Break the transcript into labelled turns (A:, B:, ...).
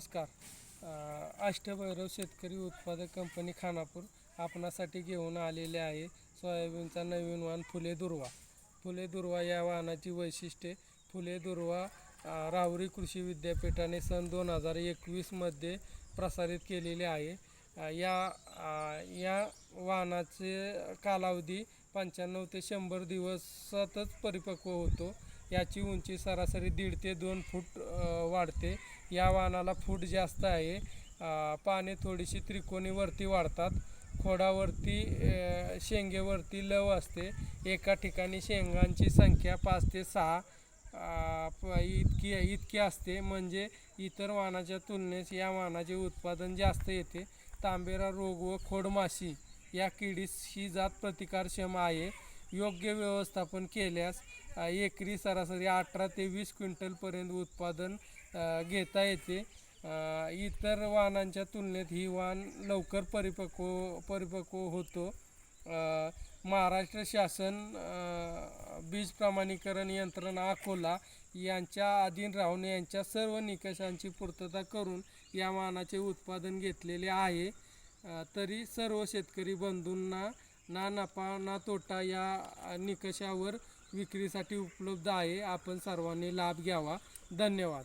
A: नमस्कार. अष्टभैरव शेतकरी उत्पादक कंपनी खानापूर आपणासाठी घेऊन आलेले आहे सोयाबीनचा नवीन वाण फुले दुर्वा. फुले दुर्वा या वाहनाची वैशिष्ट्ये. फुले दुर्वा राहुरी कृषी विद्यापीठाने सन 2021 मध्ये प्रसारित केलेले आहे. या वाहनाचे कालावधी 95 ते 100 दिवसातच परिपक्व होतो. याची उंची सरासरी 1.5 ते 2 फूट वाढते. या वाहनाला फूट जास्त आहे. पाने थोडीशी त्रिकोणी वरती वाढतात. खोडावरती शेंगेवरती लव असते. एका ठिकाणी शेंगांची संख्या 5 ते 6 इतकी असते. म्हणजे इतर वाहनाच्या तुलनेत या वाहनाचे उत्पादन जास्त येते. तांबेरा रोग व खोडमाशी या किडीस ही जात प्रतिकारक्षम आहे. योग्य व्यवस्थापन केल्यास एकरी सरासरी 18 ते 20 क्विंटलपर्यंत उत्पादन घेता येते. इतर वाहनांच्या तुलनेत ही वाण लवकर परिपक्व होतो. महाराष्ट्र शासन बीज प्रमाणीकरण यंत्रणा अकोला यांच्या अधीन राहून यांच्या सर्व निकषांची पूर्तता करून या वाहनाचे उत्पादन घेतलेले आहे. तरी सर्व शेतकरी बंधूंना ना नफा ना तोटा या निकषावर विक्रीसाठी उपलब्ध आहे. आपण सर्वांनी लाभ घ्यावा. धन्यवाद.